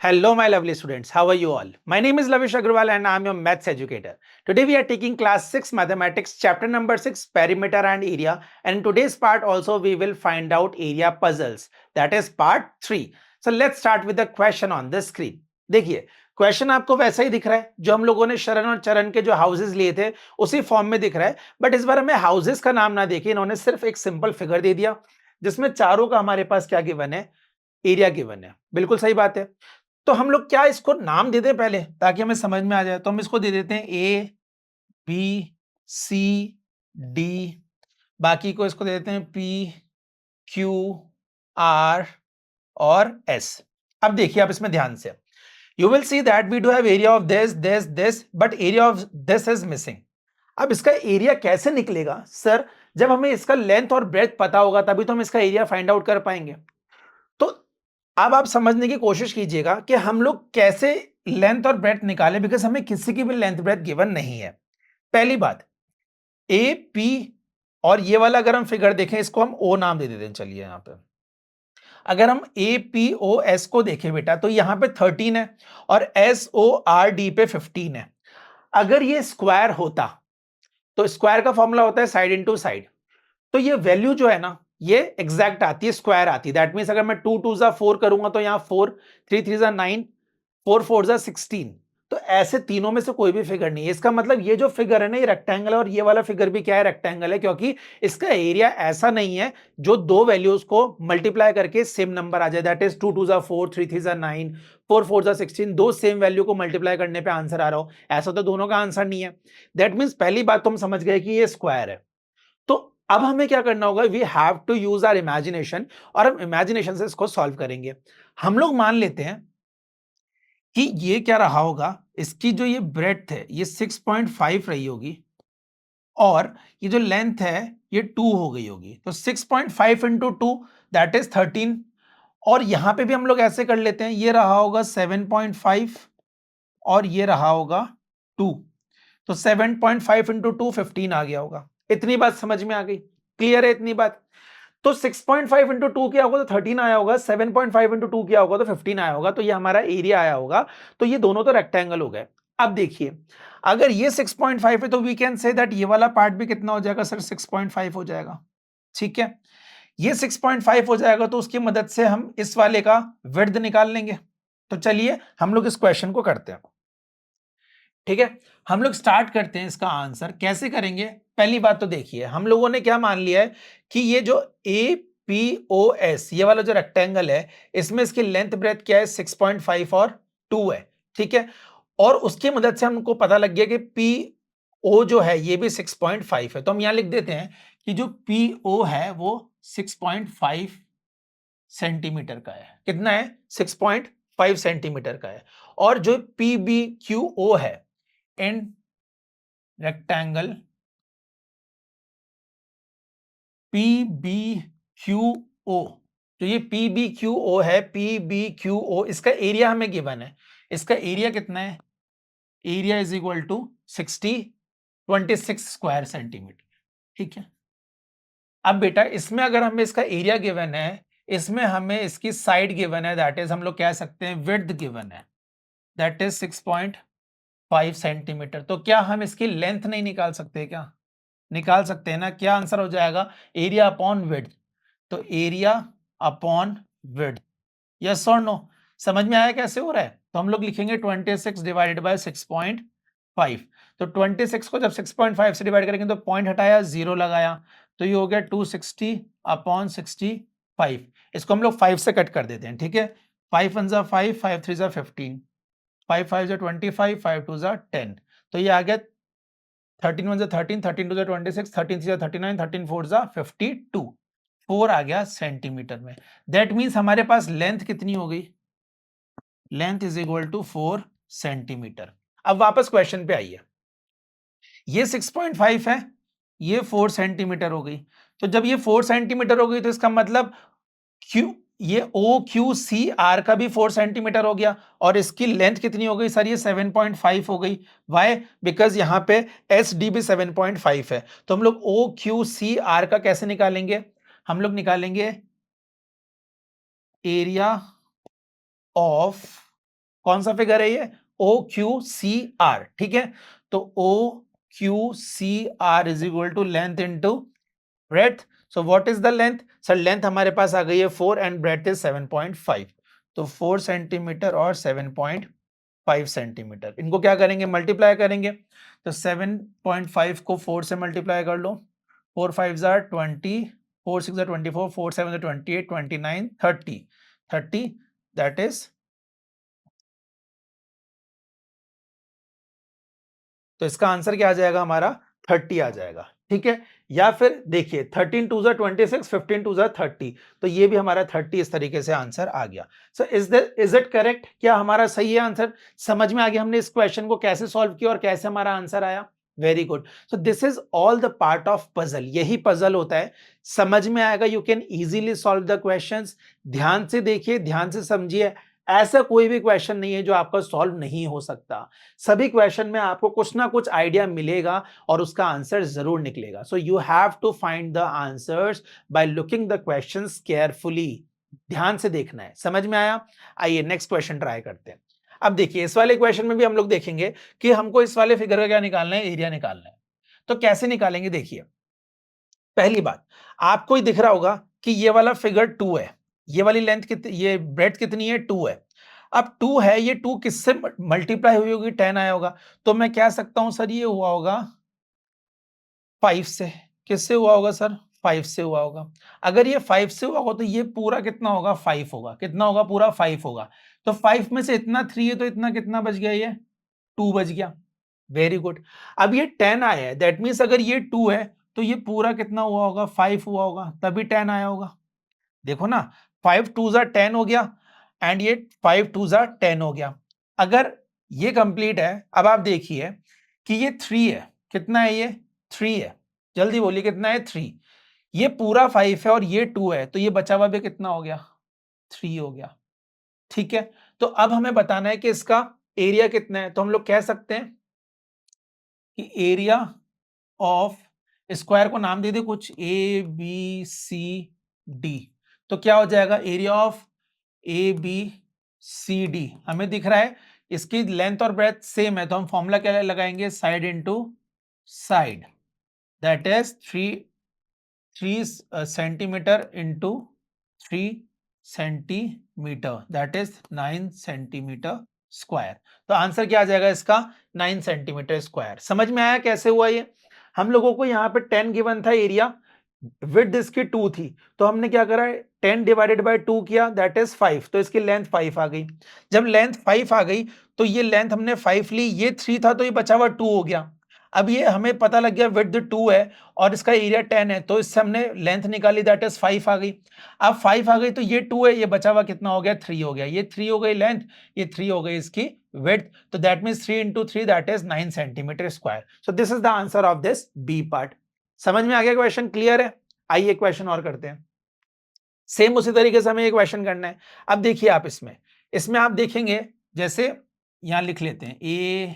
Hello, my lovely students. How are you all? My name is Lavish Agrawal and I am your maths educator. Today we are taking class 6 mathematics chapter number 6 perimeter and area, and in today's part also we will find out area puzzles, that is part 3. So let's start with the question on the screen. देखिए question आपको वैसा ही दिख रहा है जो हम लोगों ने शरण और चरण के जो हाउसेस लिए थे उसी फॉर्म में दिख रहा है, बट इस बार हमें हाउसेस का नाम ना देखिए, इन्होंने सिर्फ एक सिंपल फिगर दे दिया जिसमें चारों का हमारे पास क्या गिवन है, एरिया गिवन है। बिल्कुल सही बात है। तो हम लोग क्या इसको नाम दे दें पहले ताकि हमें समझ में आ जाए, तो हम इसको दे देते हैं ए बी सी डी, बाकी को इसको दे देते हैं पी क्यू आर और एस। अब देखिए आप इसमें ध्यान से, you will see that we do have area of this this this but area of this is missing. अब इसका एरिया कैसे निकलेगा सर? जब हमें इसका लेंथ और ब्रेथ पता होगा तभी तो हम इसका एरिया फाइंड आउट कर पाएंगे। तो अब आप समझने की कोशिश कीजिएगा कि हम लोग कैसे लेंथ और ब्रेथ निकाले, बिकॉज हमें किसी की भी लेंथ ब्रेथ गिवन नहीं है। पहली बात, ए पी और ये वाला अगर हम फिगर देखें इसको हम ओ नाम दे देते हैं। चलिए यहां पे अगर हम ए पी ओ एस को देखें बेटा तो यहां पे 13 है और एस ओ आर डी पे 15 है। अगर ये स्क्वायर होता तो स्क्वायर का फॉर्मूला होता है साइड इनटू साइड, तो ये वैल्यू जो है ना ये एग्जैक्ट आती है, स्क्वायर आती है। दैट मींस अगर मैं 2 2 जा 4 करूंगा तो यहां 4, 3 3 जा 9, 4 4 जा 16। तो ऐसे तीनों में से कोई भी फिगर नहीं है। इसका मतलब ये जो फिगर है ना ये रेक्टेंगल है और ये वाला फिगर भी क्या है, रेक्टेंगल है, क्योंकि इसका एरिया ऐसा नहीं है जो दो वैल्यूज को मल्टीप्लाई करके सेम नंबर आ जाए। दैट इज 2 2 जा 4, 3 3 जा 9, 4 4 जा 16, दो सेम वैल्यू को मल्टीप्लाई करने पे आंसर आ रहा हो, ऐसा तो दोनों का आंसर नहीं है। दैट मीन्स पहली बात तो हम समझ गए कि ये स्क्वायर है। तो अब हमें क्या करना होगा, we have to use our imagination और हम इमेजिनेशन से इसको सॉल्व करेंगे। हम लोग मान लेते हैं कि ये क्या रहा होगा, इसकी जो ये ब्रेड्थ है ये 6.5 रही होगी और ये जो लेंथ है ये 2 हो गई होगी। तो 6.5 इंटू 2 दैट इज 13। और यहां पे भी हम लोग ऐसे कर लेते हैं, ये रहा होगा 7.5 और ये रहा होगा 2। तो 7.5 इंटू 2 15 आ गया होगा। इतनी बात समझ में आ गई? क्लियर है इतनी बात? तो 6.5 इंटू 2 किया होगा तो 13 आया होगा, 7.5 इंटू 2 किया होगा तो 15 आया होगा, तो ये हमारा एरिया आया होगा। तो ये दोनों तो रेक्टेंगल हो गए। अब देखिए अगर ये 6.5 है तो वी कैन से दैट ये वाला पार्ट भी कितना हो जाएगा सर, 6.5 हो जाएगा। ठीक है, ये 6.5 हो जाएगा तो उसकी मदद से हम इस वाले का विड्थ निकाल लेंगे। तो चलिए हम लोग इस क्वेश्चन को करते हैं। ठीक है, हम लोग स्टार्ट करते हैं इसका आंसर कैसे करेंगे। पहली बात तो देखिए हम लोगों ने क्या मान लिया है कि ये जो ए पी ओ एस ये वाला जो रेक्टेंगल है इसमें इसकी लेंथ ब्रेथ क्या है, 6.5 और 2 है। ठीक है, और उसकी मदद से हमको पता लग गया कि पी ओ जो है ये भी 6.5 है। तो हम यहां लिख देते हैं कि जो पी ओ है वो 6.5 सेंटीमीटर का है। कितना है? 6.5 सेंटीमीटर का है। और जो पी बी क्यू ओ है in rectangle P B Q O, तो ये पी बी क्यू ओ है, पी बी क्यू ओ, इसका एरिया हमें गिवन है। इसका एरिया कितना है? Area is equal to 26 square centimetre. ठीक है, अब बेटा इसमें अगर हमें इसका एरिया गिवन है, इसमें हमें इसकी साइड गिवन है, दैट इज हम लोग कह सकते हैं विड्थ गिवन है, दैट इज 6.5 सेंटीमीटर। तो क्या हम इसकी लेंथ नहीं निकाल सकते? क्या निकाल सकते हैं ना। क्या आंसर हो जाएगा? Area upon width. तो एरिया अपॉन विड्थ, यस और नो? समझ में आया कैसे हो रहा है? तो हम लोग लिखेंगे 26 डिवाइडेड बाय 6.5। तो 26 को जब 6.5 से डिवाइड करेंगे तो पॉइंट हटाया, जीरो लगाया, तो ये हो गया 260 अपॉन 65। इसको हम लोग 5 से कट कर देते हैं। ठीक है, 5 1 जा 5, 5 3 जा 15, 5 5 जा 25, 5 2 जा 10। तो ये आ गया 13 1 जा 13, 13 2 जा 26, 13 3 जा 39, 13 4 जा 52, 4 आ गया सेंटीमीटर में। दैट मींस हमारे पास लेंथ कितनी हो गई? Length is equal to 4 centimetre. अब वापस क्वेश्चन पे आइए, ये 6.5 है, ये 4 सेंटीमीटर हो गई। तो जब ये 4 सेंटीमीटर हो गई तो इसका मतलब क्यू, ये ओ क्यू सी आर का भी 4 सेंटीमीटर हो गया और इसकी लेंथ कितनी हो गई सर? ये 7.5 हो गई। वाई? बिकॉज यहां पे एस डी भी 7.5 है। तो हम लोग ओ क्यू सी आर का कैसे निकालेंगे? हम लोग निकालेंगे एरिया ऑफ कौन सा फिगर है ये? ओ क्यू सी आर, ठीक है। तो O Q C R is equal to length into breadth. So what is the length? Sir length हमारे पास आ गई है 4 एंड ब्रेथ इज 7.5। तो 4 सेंटीमीटर और 7.5 सेंटीमीटर, इनको क्या करेंगे? मल्टीप्लाई करेंगे। तो 7.5 को 4 से मल्टीप्लाई कर लो। 4 5 jar 20, 4 6 jar 24, 4 7 jar 28, 29, 30, 30, that is, तो इसका आंसर क्या आ जाएगा हमारा? 30 आ जाएगा, ठीक है। या फिर देखिए 13 2 जा 26, 15 2 जा 30, तो ये भी हमारा 30 इस तरीके से आंसर आ गया। So is it correct? क्या हमारा सही है आंसर? समझ में आ गया हमने इस क्वेश्चन को कैसे सॉल्व किया और कैसे हमारा आंसर आया? Very good. So this is all the part of puzzle, यही पजल होता है। समझ में आएगा, you can easily solve the questions. ध्यान से देखिए, ध्यान से समझिए। ऐसा कोई भी क्वेश्चन नहीं है जो आपका सॉल्व नहीं हो सकता। सभी क्वेश्चन में आपको कुछ ना कुछ आइडिया मिलेगा और उसका आंसर जरूर निकलेगा। So you have to find the answers by looking the questions carefully. ध्यान से देखना है। समझ में आया? आइए नेक्स्ट क्वेश्चन ट्राई करते हैं। अब देखिए इस वाले क्वेश्चन में भी हम लोग देखेंगे कि हमको इस वाले फिगर का क्या निकालना है? एरिया निकालना है। तो कैसे निकालेंगे? देखिए पहली बात, आपको ही दिख रहा होगा कि ये वाला फिगर 2 है, ये वाली लेंथ कितनी, ये ब्रेड्थ कितनी है? 2 है। अब 2 है, ये 2 किससे मल्टीप्लाई हुई होगी? 10 आया होगा। तो मैं कह सकता हूं सर ये हुआ होगा 5 से। किससे हुआ होगा सर? 5 से हुआ होगा। अगर ये 5 से हुआ होगा तो ये पूरा कितना होगा? 5 होगा। कितना होगा? पूरा 5 होगा। तो 5 में से इतना 3 है, तो इतना कितना बच गया? ये 2 बच गया। Very good. अब ये 10 आया है, दैट मीन्स अगर ये 2 है तो ये पूरा कितना हुआ होगा? 5 हुआ होगा, तभी 10 आया होगा। देखो ना, 5 2 जा 10 हो गया एंड ये 5 2 जा 10 हो गया। अगर ये कंप्लीट है, अब आप देखिए कि ये 3 है। कितना है ये? 3 है। जल्दी बोलिए कितना है? 3। ये पूरा 5 है और ये 2 है, तो ये बचा हुआ भी कितना हो गया? 3 हो गया। ठीक है। तो अब हमें बताना है कि इसका एरिया कितना है। तो हम लोग कह सकते हैं कि एरिया ऑफ स्क्वायर को नाम दे दे कुछ, ए बी सी डी। तो क्या हो जाएगा? Area of A B C D हमें दिख रहा है, इसकी लेंथ और ब्रेथ सेम है, तो हम फॉर्मूला क्या लगाएंगे? Side into side, that is 3 centimetre into 3 centimetre, that is 9 centimetre square. तो आंसर क्या आ जाएगा इसका? 9 सेंटीमीटर स्क्वायर। समझ में आया कैसे हुआ ये? हम लोगों को यहाँ पे 10 गिवन था एरिया, विड्थ इसकी 2 थी, तो हमने क्या करा? 10 डिवाइडेड बाय 2 किया, दैट इज 5। तो इसकी लेंथ 5 आ गई। जब लेंथ 5 आ गई तो ये लेंथ हमने 5 ली, ये 3 था तो ये बचा हुआ 2 हो गया। अब ये हमें पता लग गया विड्थ 2 है और इसका एरिया 10 है, तो इससे हमने लेंथ निकाली, दैट इज 5 आ गई। अब 5 आ गई तो ये 2 है, ये बचा हुआ कितना हो गया? 3 हो गया। ये 3 हो गई लेंथ, ये 3 हो गई इसकी विड्थ। तो that means 3 into 3 that is 9 centimetre square. So this is the answer of this B part. समझ में आ गया? क्वेश्चन क्लियर है? आइए क्वेश्चन और करते हैं। सेम उसी तरीके से हमें एक क्वेश्चन करना है। अब देखिए आप इसमें इसमें आप देखेंगे, जैसे यहां लिख लेते हैं A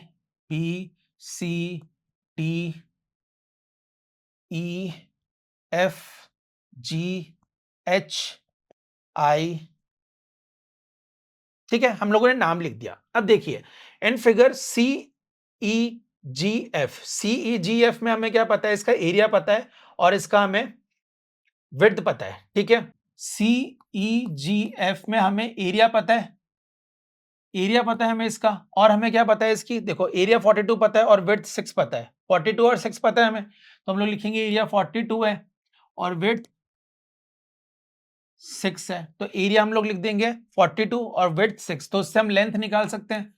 B C D E F G H I, ठीक है, हम लोगों ने नाम लिख दिया। अब देखिए in figure C E G F, C E G F में हमें क्या पता है? इसका एरिया पता है और इसका हमें विड्थ पता है, ठीक है। सी ई जी एफ में हमें एरिया पता है, एरिया पता है हमें इसका, और हमें क्या पता है इसकी? देखो एरिया 42 पता है और विड्थ 6 पता है। 42 और 6 पता है हमें, तो हम लोग लिखेंगे एरिया 42 है और विड्थ 6 है। तो एरिया हम लोग लिख देंगे 42 और विड्थ 6। तो उससे हम लेंथ निकाल सकते हैं,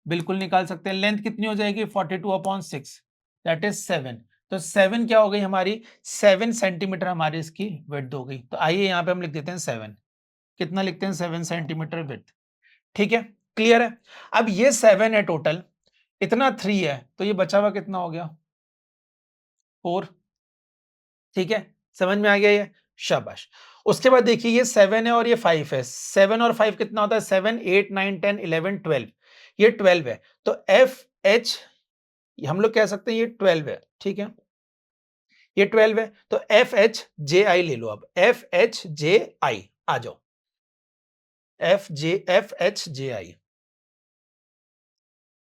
बिल्कुल निकाल सकते हैं। लेंथ कितनी हो जाएगी? 42 अपॉन 6, दैट इज 7। तो 7 क्या हो गई हमारी? 7 सेंटीमीटर हमारी इसकी विड्थ हो गई। तो आइए यहाँ पे हम लिख देते हैं 7। कितना लिखते हैं? 7 सेंटीमीटर विड्थ। ठीक है, क्लियर है? अब ये 7 है टोटल, इतना 3 है, तो ये बचा हुआ कितना हो गया? 4। ठीक है, समझ में आ गया ये? शाबाश। उसके बाद देखिए ये 7 है और ये 5 है। 7 और 5 कितना होता है? 7 8 9 10 11 12, ये 12 है। तो एफ एच हम लोग कह सकते हैं ये 12 है, ठीक है, ये 12 है। तो एफ एच जे आई ले लो। अब एफ एच जे आई आ जाओ, F H J I.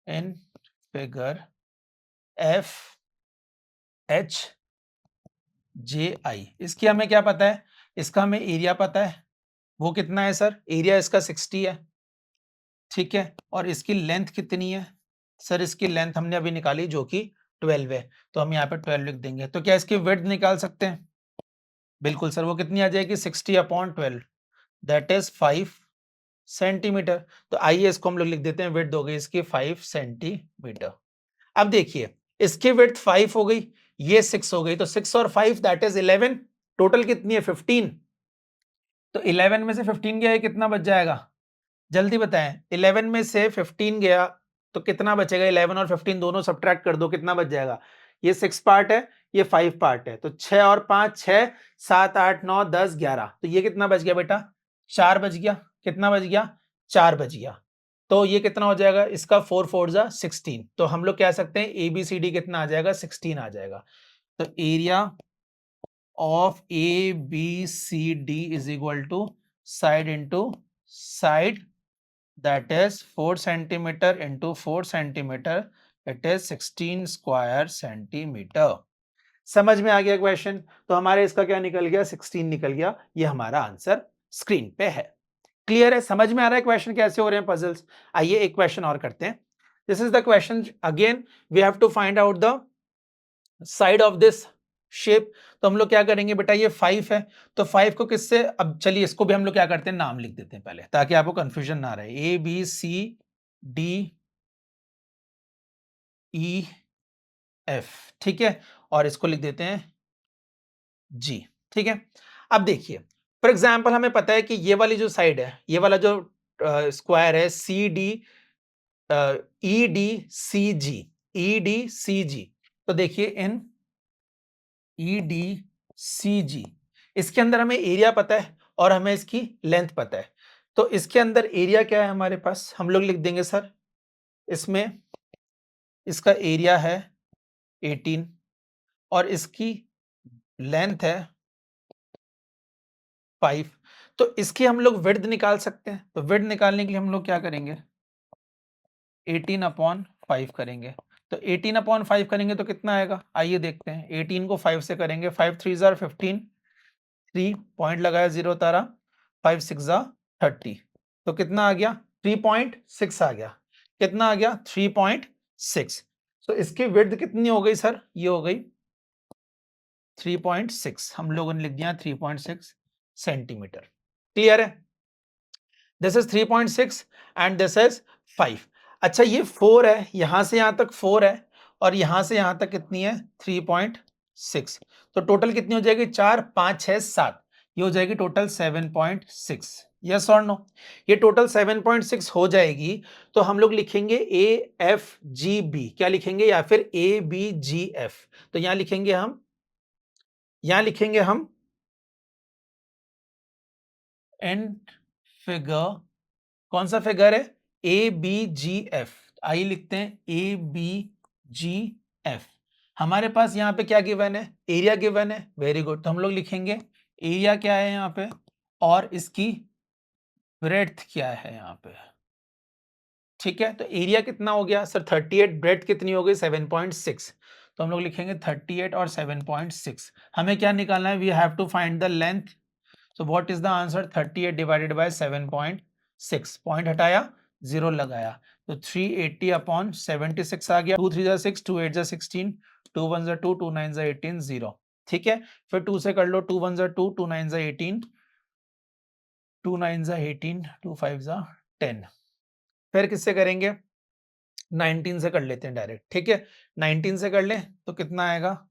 In figure F H J I. इसकी हमें क्या पता है, इसका हमें एरिया पता है, वो कितना है सर, एरिया इसका 60 है, ठीक है, और इसकी लेंथ कितनी है सर, इसकी लेंथ हमने अभी निकाली जो कि 12 है, तो हम यहाँ पे 12 लिख देंगे। तो क्या इसकी विड्थ निकाल सकते हैं, बिल्कुल सर, वो कितनी आ जाएगी 60/12, दैट इज 5 सेंटीमीटर। तो आइए इसको हम लोग लिख देते हैं, विड्थ हो गई इसकी 5 सेंटीमीटर। अब देखिए इसकी विड्थ 5 हो गई, ये 6 हो गई, तो 6 और 5 दैट इज 11, टोटल कितनी है 15। तो 11 में से 15 गया, ये कितना बच जाएगा, जल्दी बताएं, 11 में से 15 गया तो कितना बचेगा, 11 और 15 दोनों सब्ट्रैक्ट कर दो, कितना बच जाएगा, ये 6 पार्ट है, ये 5 पार्ट है, तो 6 और 5 6, 7 8 9 10 11, तो ये कितना बच गया बेटा, 4 बच गया, कितना बच गया, 4 बच गया। तो ये कितना हो जाएगा, इसका 4 4 जा 16, तो हम लोग कह सकते हैं ABCD कितना आ जाएगा, 16 आ जाएगा। तो area of ABCD is equal to side into side, that is 4 centimeter into 4 centimeter, it is 16 square centimeter। समझ में आ गया क्वेश्चन, तो हमारे इसका क्या निकल गया, 16 निकल गया, ये हमारा आंसर स्क्रीन पे है। क्लियर है, समझ में आ रहा है क्वेश्चन कैसे हो रहे हैं पजल्स। आइए एक क्वेश्चन और करते हैं। This is the question, again we have to find out the side of this shape. तो हम लोग क्या करेंगे बेटा, ये 5 है, तो 5 को किससे, अब चलिए इसको भी हम लोग क्या करते हैं, नाम लिख देते हैं पहले, ताकि आपको कंफ्यूजन ना रहे। ABCDEF, ठीक है, और इसको लिख देते हैं G, ठीक है। अब देखिए फॉर एग्जाम्पल हमें पता है कि ये वाली जो साइड है, ये वाला जो स्क्वायर है EDCG, तो देखिए इन EDCG, इसके अंदर हमें एरिया पता है और हमें इसकी लेंथ पता है। तो इसके अंदर एरिया क्या है हमारे पास, हम लोग लिख देंगे सर, इसमें इसका एरिया है 18 और इसकी लेंथ है 5। तो इसकी हम लोग विड्थ निकाल सकते हैं, तो विड्थ निकालने के लिए हम लोग क्या करेंगे, 18/5 करेंगे। तो 18/5 करेंगे तो कितना आएगा, आइए देखते हैं। 18 को 5 से करेंगे, 5 3 जार 15, 3 पॉइंट लगाया, 0 तारा, 5 6 जा 30, तो कितना आ गया 3.6 आ गया, कितना आ गया 3.6। तो इसकी विड्थ कितनी हो गई सर, ये हो गई 3.6, हम लोगों ने लिख दिया 3.6 सेंटीमीटर। क्लियर है, this is 3.6 and this is 5। अच्छा ये 4 है, यहां से यहां तक 4 है और यहां से यहां तक कितनी है 3.6, तो टोटल कितनी हो जाएगी, 4 5 6 7, ये हो जाएगी टोटल 7.6। यस और नो, ये टोटल 7.6 हो जाएगी, तो हम लोग लिखेंगे AFGB, क्या लिखेंगे, या फिर ABGF। तो यहां लिखेंगे हम, यहां लिखेंगे हम एंड फिगर, कौन सा फिगर है, ABGF। आइए लिखते हैं ABGF। हमारे पास यहाँ पे क्या गिवन है, एरिया गिवन है, वेरी गुड, तो हम लोग लिखेंगे एरिया क्या है यहाँ पे और इसकी ब्रेड्थ क्या है यहाँ पे, ठीक है। तो एरिया कितना हो गया सर 38, ब्रेड्थ कितनी हो गई 7.6, तो हम लोग लिखेंगे 38 और 7.6। हमें क्या निकालना है, we have to find the length. So what is the answer, 38 divided by 7.6, point हटाया 0 लगाया, तो 380/76 आ गया, 2 3 जा 6, 2 8 जा 16, 2 1 जा 2, 2 9 जा 18, 0, ठीक है। फिर 2 से कर लो, 2 1 जा 2, 2 9 जा 18, 2 9 जा 18, 2 5 जा 10। फिर किससे करेंगे, 19 से कर लेते हैं डायरेक्ट, ठीक है। 19 से कर लें तो कितना आएगा,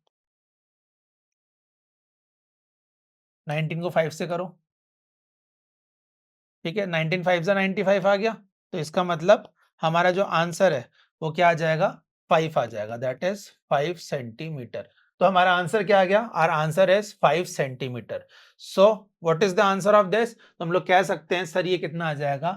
19 को 5 से करो, ठीक है, 19 5 जा 95 आ गया, तो इसका मतलब हमारा जो आंसर है वो क्या आ जाएगा, 5 आ जाएगा, दैट इज 5 सेंटीमीटर। तो हमारा आंसर क्या आ गया, our answer is 5 centimetre. So what is the answer of this, तो हम लोग कह सकते हैं सर ये कितना आ जाएगा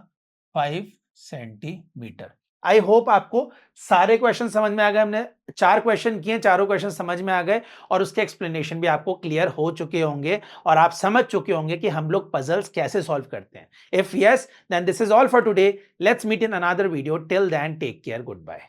5 सेंटीमीटर। आई होप आपको सारे क्वेश्चन समझ में आ गए, हमने 4 क्वेश्चन किए, चारों क्वेश्चन समझ में आ गए और उसके एक्सप्लेनेशन भी आपको क्लियर हो चुके होंगे और आप समझ चुके होंगे कि हम लोग पजल्स कैसे सॉल्व करते हैं। If yes, then this is all for today, let's meet in another video, till then take care, good bye.